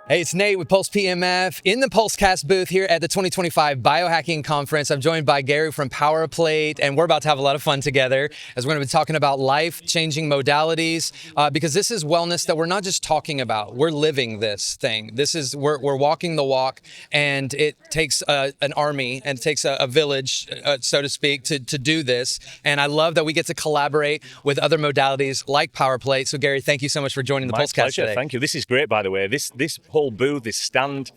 Hey, it's Nate with Pulse PEMF in the PulseCast booth here at the 2025 Biohacking Conference. I'm joined by Gary from PowerPlate, and we're about to have a lot of fun together as we're going to be talking about life-changing modalities because this is wellness that we're not just talking about. We're living this thing. We're walking the walk, and it takes an army and it takes a village, so to speak, to do this. And I love that we get to collaborate with other modalities like PowerPlate. So, Gary, thank you so much for joining the My PulseCast pleasure. today. Thank you. This is great, by the way. This whole booth, this stand,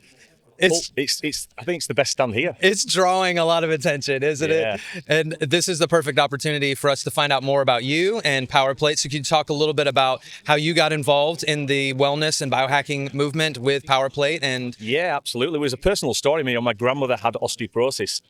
I think it's the best stand here. It's drawing a lot of attention, isn't it? And this is the perfect opportunity for us to find out more about you and PowerPlate. So can you talk a little bit about how you got involved in the wellness and biohacking movement with PowerPlate? And Yeah, absolutely. It was a personal story. My grandmother had osteoporosis.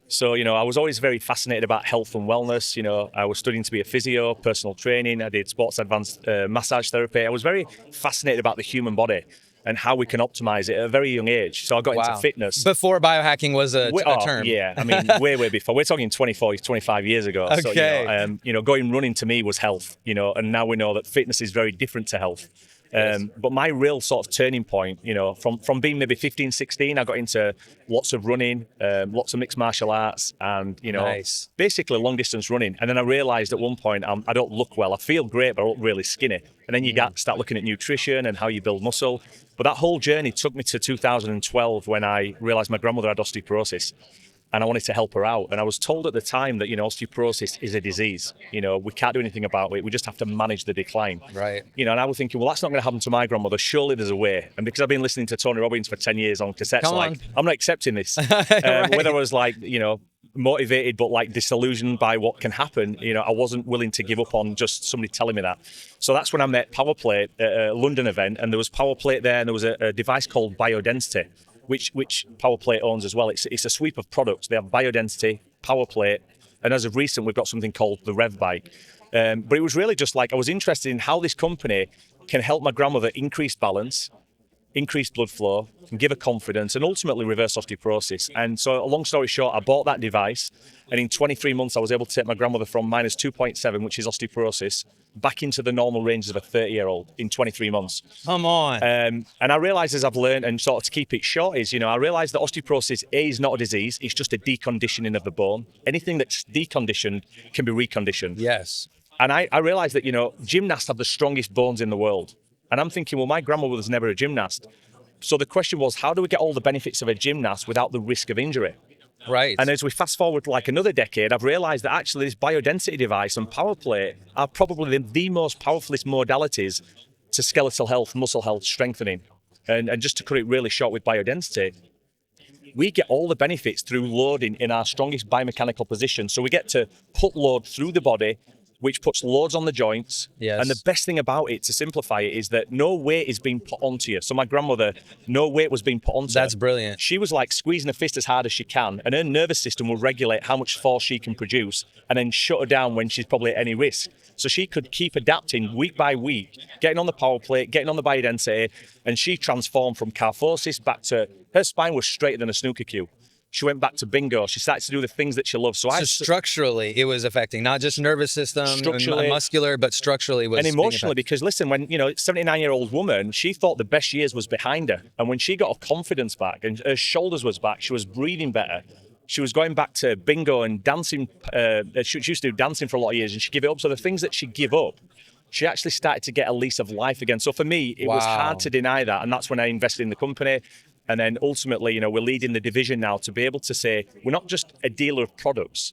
So, I was always very fascinated about health and wellness. I was studying to be a physio, personal training. I did sports advanced massage therapy. I was very fascinated about the human body and how we can optimize it at a very young age. So I got into fitness. Before biohacking was a term. Yeah, way before. We're talking 25 years ago. Okay. So, going running to me was health, and now we know that fitness is very different to health. But my real sort of turning point, from being maybe 15, 16, I got into lots of running, lots of mixed martial arts and, basically long distance running. And then I realized at one point, I don't look well. I feel great, but I look really skinny. And then you start looking at nutrition and how you build muscle. But that whole journey took me to 2012 when I realized my grandmother had osteoporosis. And I wanted to help her out. And I was told at the time that, osteoporosis is a disease. We can't do anything about it. We just have to manage the decline. Right. And I was thinking, well, that's not going to happen to my grandmother. Surely there's a way. And because I've been listening to Tony Robbins for 10 years on cassettes, I'm not accepting this. Right. Whether I was motivated but disillusioned by what can happen, I wasn't willing to give up on just somebody telling me that. So that's when I met PowerPlate at a London event, and there was PowerPlate there, and there was a device called Biodensity, which PowerPlate owns as well. It's a sweep of products. They have Biodensity, PowerPlate, and as of recent, we've got something called the Rev Bike. But it was really just I was interested in how this company can help my grandmother increase balance, increase blood flow, and give her confidence, and ultimately reverse osteoporosis. And so, a long story short, I bought that device, and in 23 months, I was able to take my grandmother from minus 2.7, which is osteoporosis, back into the normal ranges of a 30-year-old in 23 months. Come on. And I realized, as I've learned, and sort of to keep it short, is, I realized that osteoporosis is not a disease, it's just a deconditioning of the bone. Anything that's deconditioned can be reconditioned. Yes. And I realized that, gymnasts have the strongest bones in the world. And I'm thinking, well, my grandmother was never a gymnast. So the question was, how do we get all the benefits of a gymnast without the risk of injury? Right. And as we fast forward another decade, I've realized that actually this biodensity device and PowerPlate are probably the most powerfulest modalities to skeletal health, muscle health, strengthening. And just to cut it really short with biodensity, we get all the benefits through loading in our strongest biomechanical position. So we get to put load through the body, which puts loads on the joints. Yes. And the best thing about it, to simplify it, is that no weight is being put onto you. So my grandmother, no weight was being put onto her. That's brilliant. She was squeezing her fist as hard as she can, and her nervous system will regulate how much force she can produce and then shut her down when she's probably at any risk. So she could keep adapting week by week, getting on the PowerPlate, getting on the biodensity, and she transformed from kyphosis back to, her spine was straighter than a snooker cue. She went back to bingo. She started to do the things that she loves. So structurally, it was affecting not just nervous system, and muscular, but structurally was. And emotionally, because listen, when 79-year-old woman, she thought the best years was behind her, and when she got her confidence back and her shoulders was back, she was breathing better. She was going back to bingo and dancing. She used to do dancing for a lot of years, and she gave it up. So the things that she give up, she actually started to get a lease of life again. So for me, it was hard to deny that, and that's when I invested in the company. And then ultimately, we're leading the division now to be able to say, we're not just a dealer of products.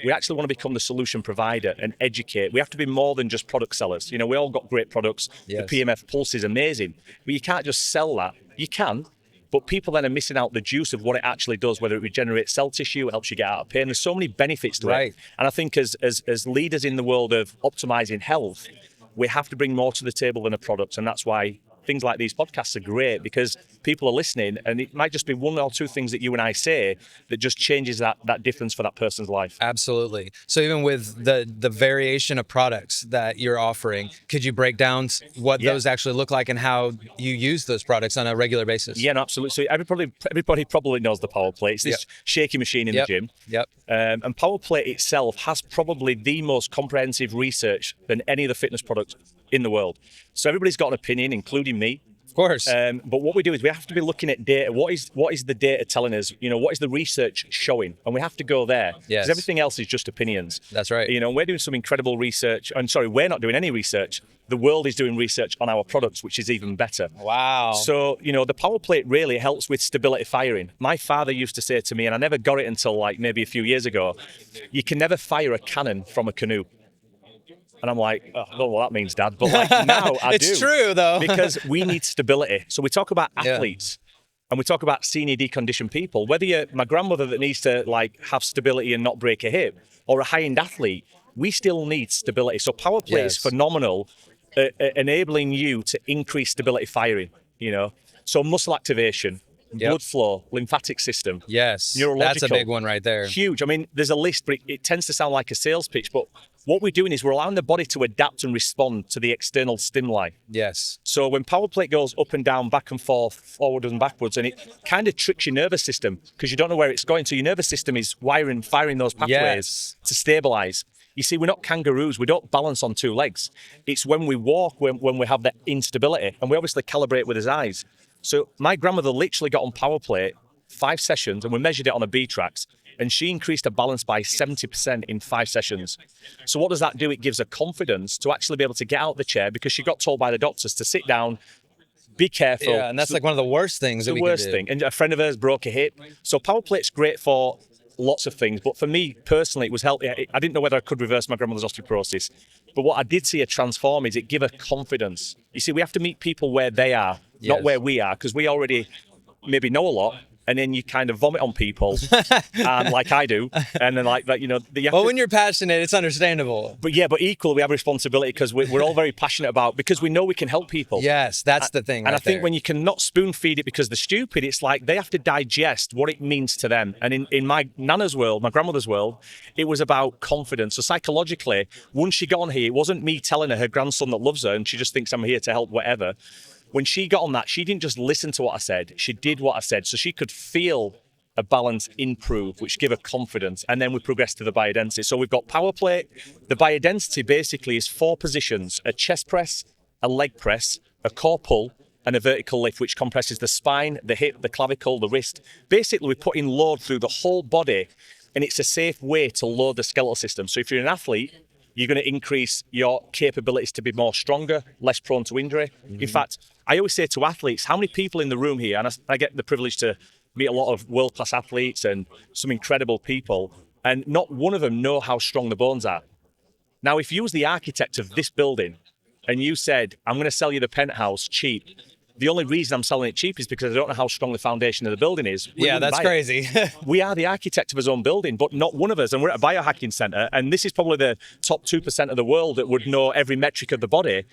We actually want to become the solution provider and educate. We have to be more than just product sellers. We all got great products. Yes. The PEMF Pulse is amazing, but you can't just sell that. You can, but people then are missing out the juice of what it actually does, whether it regenerates cell tissue, it helps you get out of pain. There's so many benefits to it. And I think as leaders in the world of optimizing health, we have to bring more to the table than a product. And that's why things like these podcasts are great, because people are listening, and it might just be one or two things that you and I say that just changes that difference for that person's life. Absolutely. So even with the variation of products that you're offering, could you break down what those actually look like and how you use those products on a regular basis? Yeah, no, absolutely. So everybody probably knows the PowerPlate. It's this shaky machine in the gym. And PowerPlate itself has probably the most comprehensive research than any of the fitness products in the world. So everybody's got an opinion, including me. course. But what we do is we have to be looking at data. What is the data telling us? What is the research showing? And we have to go there because Yes. everything else is just opinions. That's right. We're doing some incredible research. I'm sorry, we're not doing any research. The world is doing research on our products, which is even better. Wow. So, the power plate really helps with stability firing. My father used to say to me, and I never got it until like maybe a few years ago, you can never fire a cannon from a canoe. And I'm like, oh, I don't know what that means, Dad. But like now I do. It's true, though. Because we need stability. So we talk about athletes and we talk about senior deconditioned people. Whether you're my grandmother that needs to like have stability and not break a hip, or a high-end athlete, we still need stability. So power play is phenomenal, enabling you to increase stability firing, So muscle activation, blood flow, lymphatic system. Yes, neurological. That's a big one right there. Huge. I mean, there's a list, but it tends to sound like a sales pitch. But what we're doing is we're allowing the body to adapt and respond to the external stimuli. Yes. So when power plate goes up and down, back and forth, forward and backwards, and it kind of tricks your nervous system because you don't know where it's going. So your nervous system is firing those pathways to stabilize. You see, we're not kangaroos. We don't balance on two legs. It's when we walk, when we have that instability, and we obviously calibrate with his eyes. So my grandmother literally got on power plate 5 sessions, and we measured it on a B-Trax, and she increased her balance by 70% in 5 sessions. So what does that do? It gives her confidence to actually be able to get out of the chair because she got told by the doctors to sit down, be careful. Yeah, and that's like one of the worst things that we can do. The worst thing. And a friend of hers broke a hip. So power plate's great for lots of things, but for me personally, it was helping. I didn't know whether I could reverse my grandmother's osteoporosis, but what I did see her transform is it give her confidence. You see, we have to meet people where they are, not where we are, because we already maybe know a lot, and then you kind of vomit on people, and like I do, and then like that, when you're passionate, it's understandable. But equally we have a responsibility because we're all very passionate because we know we can help people. Yes, that's the thing. And I think when you cannot spoon feed it because they're stupid, it's like they have to digest what it means to them. And in my nana's world, my grandmother's world, it was about confidence. So psychologically, once she got on here, it wasn't me telling her grandson that loves her and she just thinks I'm here to help, whatever. When she got on that, she didn't just listen to what I said, she did what I said. So she could feel a balance improve, which give her confidence. And then we progress to the biodensity. So we've got power plate. The biodensity basically is 4 positions: a chest press, a leg press, a core pull, and a vertical lift, which compresses the spine, the hip, the clavicle, the wrist. Basically, we're putting load through the whole body, and it's a safe way to load the skeletal system. So if you're an athlete, you're going to increase your capabilities to be more stronger, less prone to injury. Mm-hmm. In fact, I always say to athletes, how many people in the room here, and I get the privilege to meet a lot of world-class athletes and some incredible people, and not one of them know how strong the bones are. Now, if you was the architect of this building and you said, I'm going to sell you the penthouse cheap, the only reason I'm selling it cheap is because I don't know how strong the foundation of the building is. Yeah, that's crazy. We are the architect of his own building, but not one of us. And we're at a biohacking center, and this is probably the top 2% of the world that would know every metric of the body.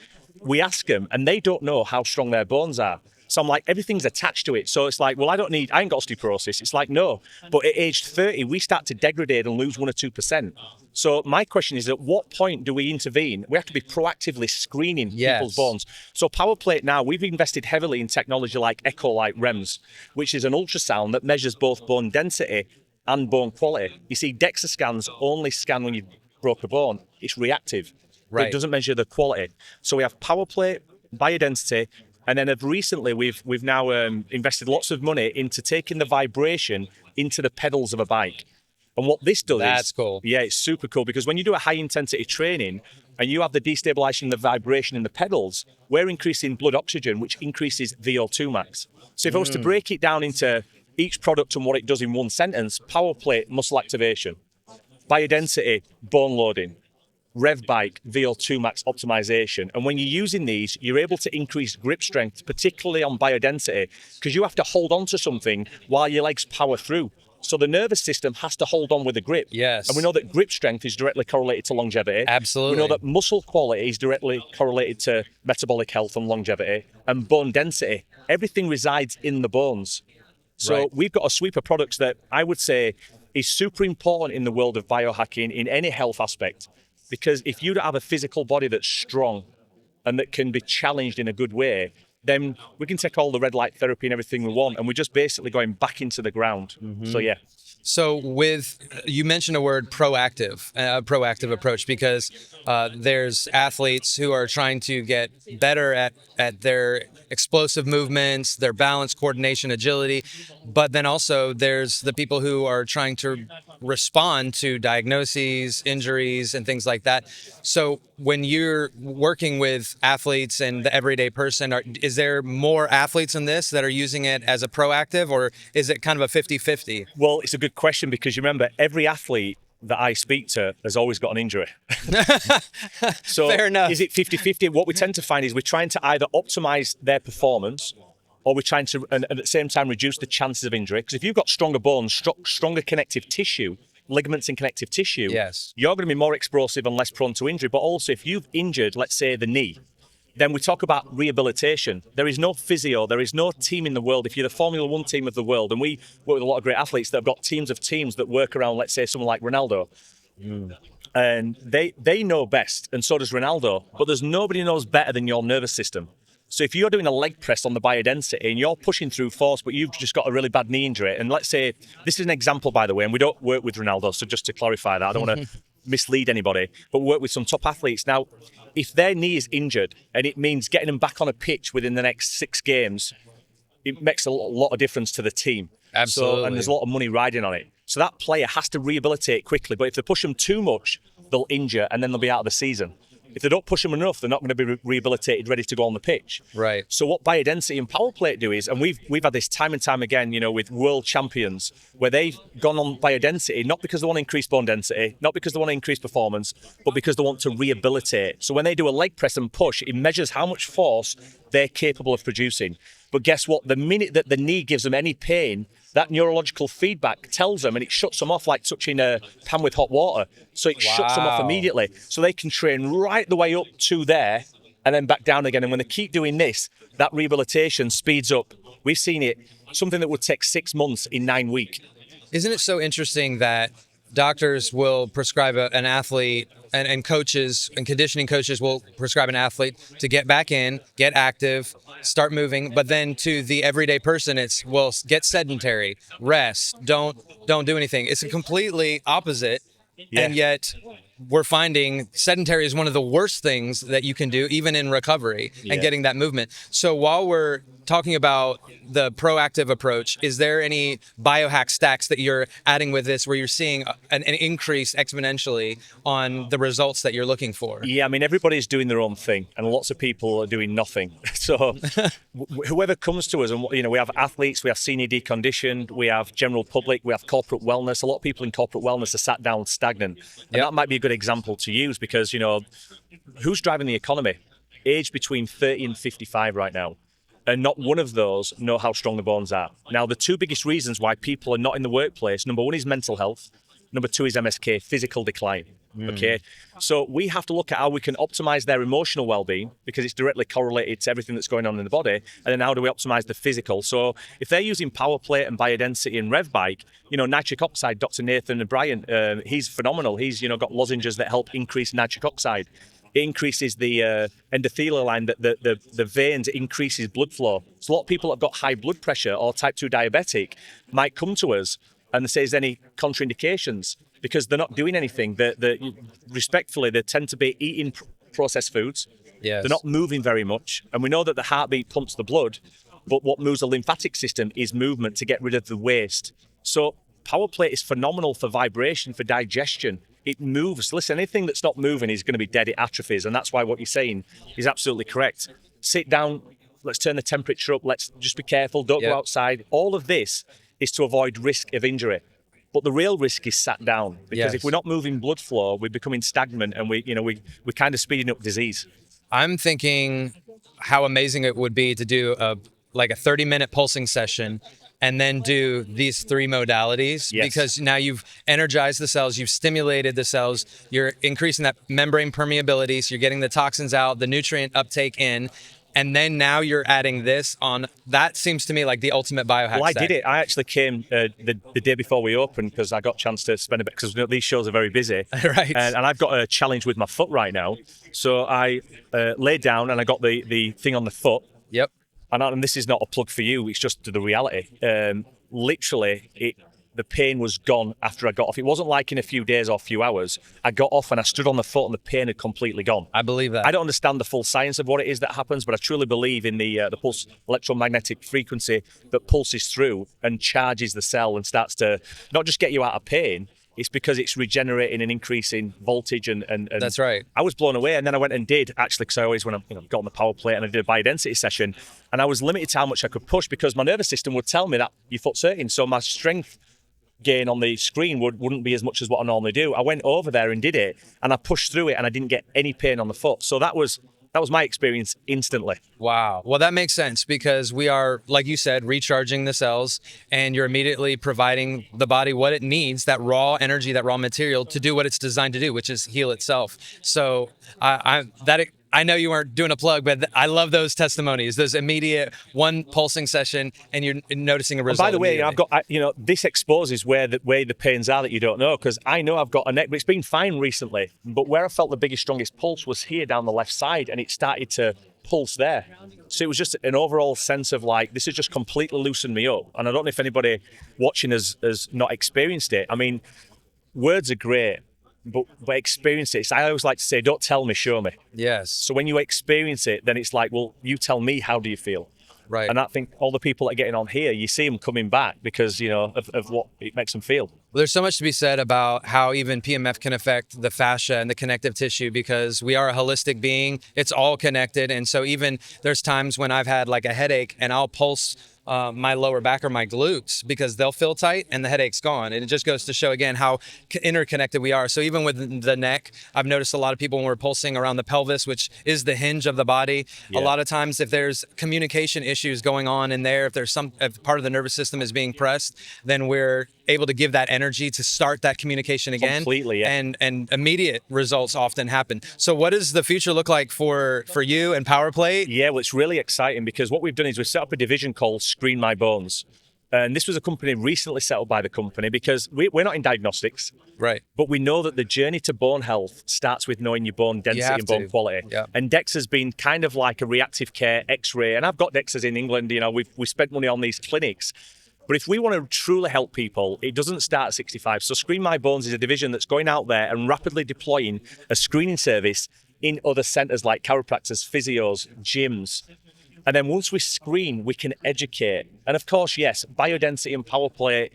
We ask them, and they don't know how strong their bones are. So I'm like, everything's attached to it. So it's like, well, I ain't got osteoporosis. It's like, no. But at age 30, we start to degrade and lose 1 or 2%. So my question is, at what point do we intervene? We have to be proactively screening people's bones. So power plate now, we've invested heavily in technology like Echo-like REMS, which is an ultrasound that measures both bone density and bone quality. You see, DEXA scans only scan when you've broke a bone. It's reactive. Right. It doesn't measure the quality. So we have power plate, biodensity, and then recently we've now invested lots of money into taking the vibration into the pedals of a bike. And what this does That's cool. Yeah, it's super cool, because when you do a high intensity training and you have the destabilization of the vibration in the pedals, we're increasing blood oxygen, which increases VO2 max. So if I was to break it down into each product and what it does in one sentence: power plate, muscle activation; biodensity, bone loading; Rev Bike, VO2 max optimization. And when you're using these, you're able to increase grip strength, particularly on biodensity, because you have to hold on to something while your legs power through. So the nervous system has to hold on with the grip. Yes. And we know that grip strength is directly correlated to longevity. Absolutely. We know that muscle quality is directly correlated to metabolic health and longevity. And bone density. Everything resides in the bones. So we've got a sweep of products that I would say is super important in the world of biohacking in any health aspect. Because if you don't have a physical body that's strong and that can be challenged in a good way, then we can take all the red light therapy and everything we want, and we're just basically going back into the ground. Mm-hmm. So yeah. So you mentioned a word proactive, a proactive approach, because there's athletes who are trying to get better at their explosive movements, their balance, coordination, agility. But then also there's the people who are trying to respond to diagnoses, injuries, and things like that. So when you're working with athletes and the everyday person, is there more athletes in this that are using it as a proactive, or is it kind of a 50-50? Well, it's a good question because you remember every athlete that I speak to has always got an injury. So Fair enough. is it 50-50? What we tend to find is we're trying to either optimize their performance or we're trying to, and at the same time, reduce the chances of injury. Because if you've got stronger bones, stronger connective tissue, ligaments and connective tissue, Yes. you're going to be more explosive and less prone to injury. But also, if you've injured, let's say, the knee, then we talk about rehabilitation. There is no physio, there is no team in the world. If you're the Formula One team of the world, and we work with a lot of great athletes that have got teams of teams that work around, let's say, someone like Ronaldo. And they know best, and so does Ronaldo, but there's nobody knows better than your nervous system. So if you're doing a leg press on the Biodensity and you're pushing through force, but you've just got a really bad knee injury, and let's say, this is an example, by the way, and we don't work with Ronaldo, so just to clarify that, I don't want to mislead anybody, but work with some top athletes. Now, if their knee is injured and it means getting them back on a pitch within the next 6 games, it makes a lot of difference to the team. Absolutely. So, and there's a lot of money riding on it. So that player has to rehabilitate quickly, but if they push them too much, they'll injure and then they'll be out of the season. If they don't push them enough, they're not going to be rehabilitated, ready to go on the pitch. Right. So what Biodensity and Power Plate do is, and we've had this time and time again, with world champions, where they've gone on Biodensity, not because they want to increase bone density, not because they want to increase performance, but because they want to rehabilitate. So when they do a leg press and push, it measures how much force they're capable of producing. But guess what? The minute that the knee gives them any pain, that neurological feedback tells them, and it shuts them off like touching a pan with hot water. So it shuts them off immediately. So they can train right the way up to there and then back down again. And when they keep doing this, that rehabilitation speeds up. We've seen it, something that would take 6 months in 9 weeks. Isn't it so interesting that doctors will prescribe an athlete and coaches and conditioning coaches will prescribe an athlete to get back in, get active, start moving, but then to the everyday person, it's, well, get sedentary, rest, don't do anything. It's a completely opposite. Yeah. And yet we're finding sedentary is one of the worst things that you can do, even in recovery and getting that movement. So while we're talking about the proactive approach, is there any biohack stacks that you're adding with this where you're seeing an increase exponentially on the results that you're looking for? Yeah, I mean, everybody's doing their own thing and lots of people are doing nothing. So whoever comes to us, and we have athletes, we have senior deconditioned, we have general public, we have corporate wellness. A lot of people in corporate wellness are sat down stagnant. And that might be a good example to use because, who's driving the economy? Age between 30 and 55 right now. And not one of those know how strong the bones are. Now, the 2 biggest reasons why people are not in the workplace, number 1 is mental health. Number 2 is MSK, physical decline. Okay, so we have to look at how we can optimize their emotional well-being because it's directly correlated to everything that's going on in the body. And then how do we optimize the physical? So if they're using Power Plate and Biodensity and Rev Bike, nitric oxide, Dr. Nathan O'Brien, he's phenomenal. He's got lozenges that help increase nitric oxide. It increases the endothelial line, the veins, it increases blood flow. So a lot of people that have got high blood pressure or type 2 diabetic might come to us and say, is there any contraindications? Because they're not doing anything. Respectfully, they tend to be eating processed foods. Yes. They're not moving very much. And we know that the heartbeat pumps the blood, but what moves the lymphatic system is movement to get rid of the waste. So Power Plate is phenomenal for vibration, for digestion. It moves. Listen, anything that's not moving is going to be dead. It atrophies. And that's why what you're saying is absolutely correct. Sit down. Let's turn the temperature up. Let's just be careful. Don't go outside. All of this is to avoid risk of injury. But the real risk is sat down because if we're not moving blood flow, we're becoming stagnant and we're kind of speeding up disease. I'm thinking how amazing it would be to do a 30-minute pulsing session and then do these 3 modalities because now you've energized the cells, you've stimulated the cells, you're increasing that membrane permeability, so you're getting the toxins out, the nutrient uptake in. And then now you're adding this on. That seems to me like the ultimate biohack. Well, I did it. I actually came the day before we opened because I got a chance to spend a bit because these shows are very busy. Right. And I've got a challenge with my foot right now. So I laid down and I got the thing on the foot. Yep. And this is not a plug for you. It's just the reality. Literally, the pain was gone after I got off. It wasn't like in a few days or a few hours. I got off and I stood on the foot and the pain had completely gone. I believe that. I don't understand the full science of what it is that happens, but I truly believe in the pulse electromagnetic frequency that pulses through and charges the cell and starts to not just get you out of pain. It's because it's regenerating and increasing voltage and That's right. I was blown away, and then I went and did actually, because I always when I got on the power plate and I did a biodensity session, and I was limited to how much I could push because my nervous system would tell me that your foot's hurting, so my strength gain on the screen wouldn't be as much as what I normally do. I went over there and did it, and I pushed through it, and I didn't get any pain on the foot. So that was my experience instantly. Wow. Well, that makes sense because we are, like you said, recharging the cells, and you're immediately providing the body what it needs, that raw energy, that raw material to do what it's designed to do, which is heal itself. So I know you weren't doing a plug, but I love those testimonies, those immediate one pulsing session, and you're noticing a result. And by the way, I've got, this exposes where the pains are that you don't know, because I know I've got a neck, but it's been fine recently. But where I felt the biggest, strongest pulse was here down the left side, and it started to pulse there. So it was just an overall sense of like, this has just completely loosened me up. And I don't know if anybody watching has not experienced it. I mean, words are great. But experience it. I always like to say, don't tell me, show me. Yes. So when you experience it, then it's like, well, you tell me, how do you feel? Right. And I think all the people that are getting on here, you see them coming back because, of what it makes them feel. Well, there's so much to be said about how even PEMF can affect the fascia and the connective tissue because we are a holistic being. It's all connected. And so even there's times when I've had like a headache and I'll pulse my lower back or my glutes because they'll feel tight and the headache's gone. And it just goes to show again how interconnected we are. So even with the neck, I've noticed a lot of people when we're pulsing around the pelvis, which is the hinge of the body, a lot of times if there's communication issues going on in there, if part of the nervous system is being pressed, then we're able to give that energy to start that communication again. Completely, yeah. And immediate results often happen. So what does the future look like for you and PowerPlate? Yeah, well, it's really exciting because what we've done is we've set up a division called Screen My Bones. And this was a company recently set up by the company because we're not in diagnostics. Right. But we know that the journey to bone health starts with knowing your bone density and bone quality. Yeah. And DEXA has been kind of like a reactive care X-ray. And I've got DEXAs in England, we spent money on these clinics. But if we want to truly help people, it doesn't start at 65. So Screen My Bones is a division that's going out there and rapidly deploying a screening service in other centres like chiropractors, physios, gyms. And then once we screen, we can educate. And of course, yes, biodensity and PowerPlate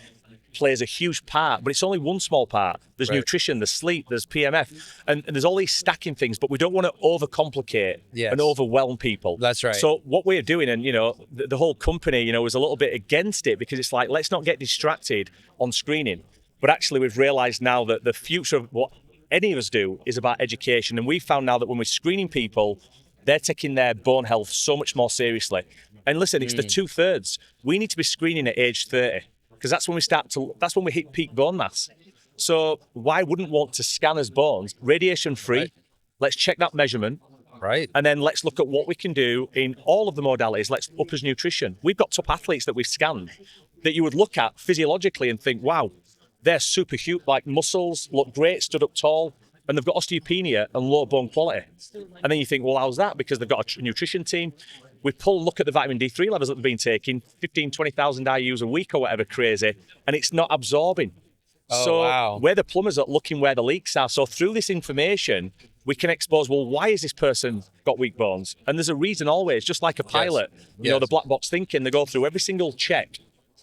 plays a huge part, but it's only one small part. There's nutrition, there's sleep, there's PMF, and there's all these stacking things, but we don't want to overcomplicate and overwhelm people. That's right. So what we're doing, and the whole company, was a little bit against it because it's like, let's not get distracted on screening. But actually we've realized now that the future of what any of us do is about education. And we found now that when we're screening people, they're taking their bone health so much more seriously. And listen, it's the 2/3. We need to be screening at age 30 because that's when we hit peak bone mass. So why wouldn't want to scan as bones, radiation free? Right. Let's check that measurement. Right. And then let's look at what we can do in all of the modalities. Let's up as nutrition. We've got top athletes that we've scanned that you would look at physiologically and think, wow, they're super huge, like muscles, look great, stood up tall, and they've got osteopenia and low bone quality. And then you think, well, how's that? Because they've got a nutrition team. We look at the vitamin D3 levels that they've been taking, 15, 20,000 IUs a week or whatever crazy, and it's not absorbing. Wow. We're the plumbers that looking where the leaks are. So through this information, we can expose, well, why has this person got weak bones? And there's a reason always, just like a pilot, the black box thinking, they go through every single check,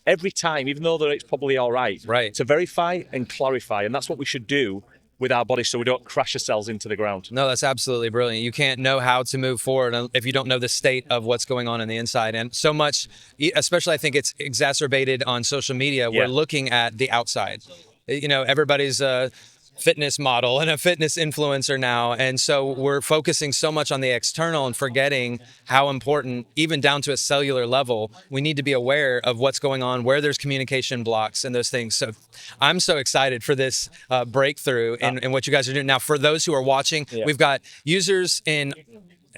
every time, even though it's probably all right, to verify and clarify. And that's what we should do with our body so we don't crash ourselves into the ground. No, that's absolutely brilliant. You can't know how to move forward if you don't know the state of what's going on the inside. And so much, especially I think it's exacerbated on social media, we're looking at the outside. Everybody's a fitness model and a fitness influencer now. And so we're focusing so much on the external and forgetting how important, even down to a cellular level, we need to be aware of what's going on, where there's communication blocks and those things. So I'm so excited for this breakthrough in what you guys are doing. Now, for those who are watching, we've got users in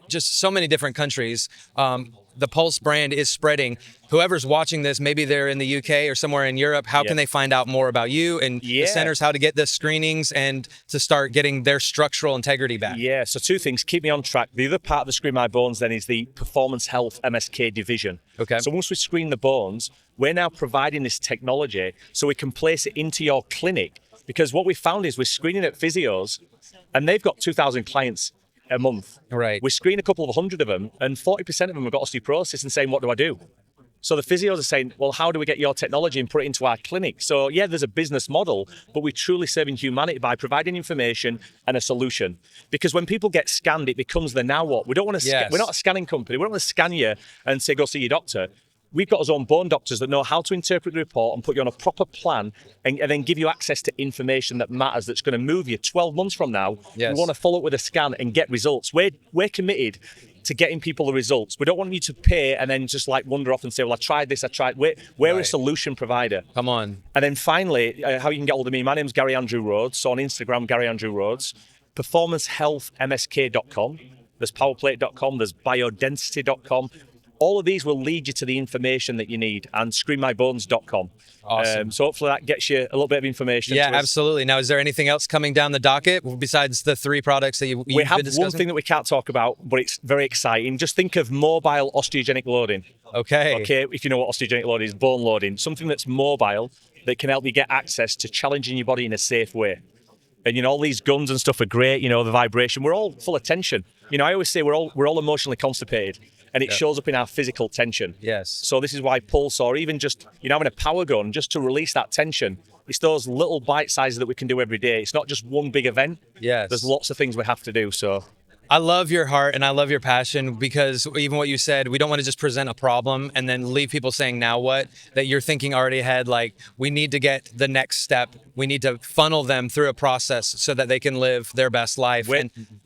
just so many different countries. The Pulse brand is spreading. Whoever's watching this, maybe they're in the UK or somewhere in Europe, how can they find out more about you and the centers, how to get the screenings and to start getting their structural integrity back? Yeah, so two things, keep me on track. The other part of the Screen My Bones then is the Performance Health MSK division. Okay. So once we screen the bones, we're now providing this technology so we can place it into your clinic, because what we found is we're screening at physios and they've got 2,000 clients a month. Right. We screen a couple of hundred of them and 40% of them have got osteoporosis and saying, what do I do? So the physios are saying, well, how do we get your technology and put it into our clinic? So yeah, there's a business model, but we're truly serving humanity by providing information and a solution. Because when people get scanned, it becomes the now what. We don't want to. We're not a scanning company. We don't want to scan you and say, go see your doctor. We've got our own bone doctors that know how to interpret the report and put you on a proper plan and then give you access to information that matters, that's going to move you 12 months from now. Yes. We want to follow up with a scan and get results. We're committed to getting people the results. We don't want you to pay and then just like wander off and say, well, I tried this, I tried. We're a solution provider. Come on. And then finally, how you can get hold of me. My name's Gary Andrew Rhodes. So on Instagram, Gary Andrew Rhodes. PerformanceHealthMSK.com. There's powerplate.com. There's biodensity.com. All of these will lead you to the information that you need, and screenmybones.com. Awesome. So hopefully that gets you a little bit of information. Yeah, absolutely. Now, is there anything else coming down the docket besides the 3 products that you've we have been discussing? one thing that we can't talk about, but it's very exciting. Just think of mobile osteogenic loading. Okay. Okay, if you know what osteogenic loading is, bone loading, something that's mobile that can help you get access to challenging your body in a safe way. And you know, all these guns and stuff are great. You know, the vibration. We're all full of tension. You know, I always say we're all emotionally constipated, and it shows up in our physical tension. Yes. So this is why Pulse, or even just having a power gun, just to release that tension. It's those little bite sizes that we can do every day. It's not just one big event. Yes. There's lots of things we have to do. So. I love your heart and I love your passion, because even what you said, we don't want to just present a problem and then leave people saying, now what? That you're thinking already ahead, like we need to get the next step. We need to funnel them through a process so that they can live their best life.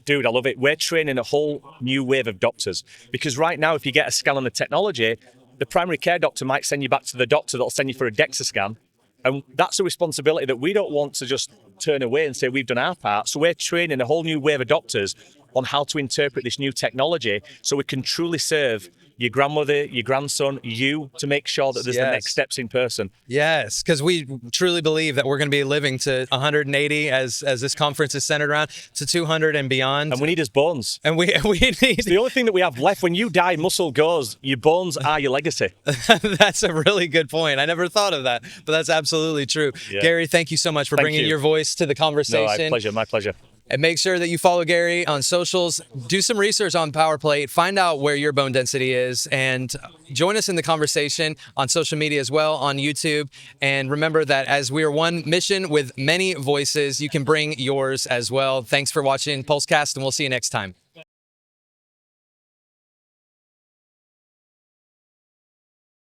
Dude, I love it. We're training a whole new wave of doctors, because right now, if you get a scan on the technology, the primary care doctor might send you back to the doctor that'll send you for a DEXA scan. And that's a responsibility that we don't want to just turn away and say we've done our part. So we're training a whole new wave of doctors on how to interpret this new technology so we can truly serve your grandmother, your grandson, you, to make sure that there's the next steps in person. Yes, because we truly believe that we're going to be living to 180 as this conference is centered around, to 200 and beyond. And we need his bones. And we need... It's the only thing that we have left. When you die, muscle goes. Your bones are your legacy. That's a really good point. I never thought of that, but that's absolutely true. Yeah. Gary, thank you so much for bringing your voice to the conversation. No, my pleasure. And make sure that you follow Gary on socials. Do some research on PowerPlate. Find out where your bone density is, and join us in the conversation on social media as well, on YouTube. And remember that as we are one mission with many voices, you can bring yours as well. Thanks for watching PulseCast, and we'll see you next time.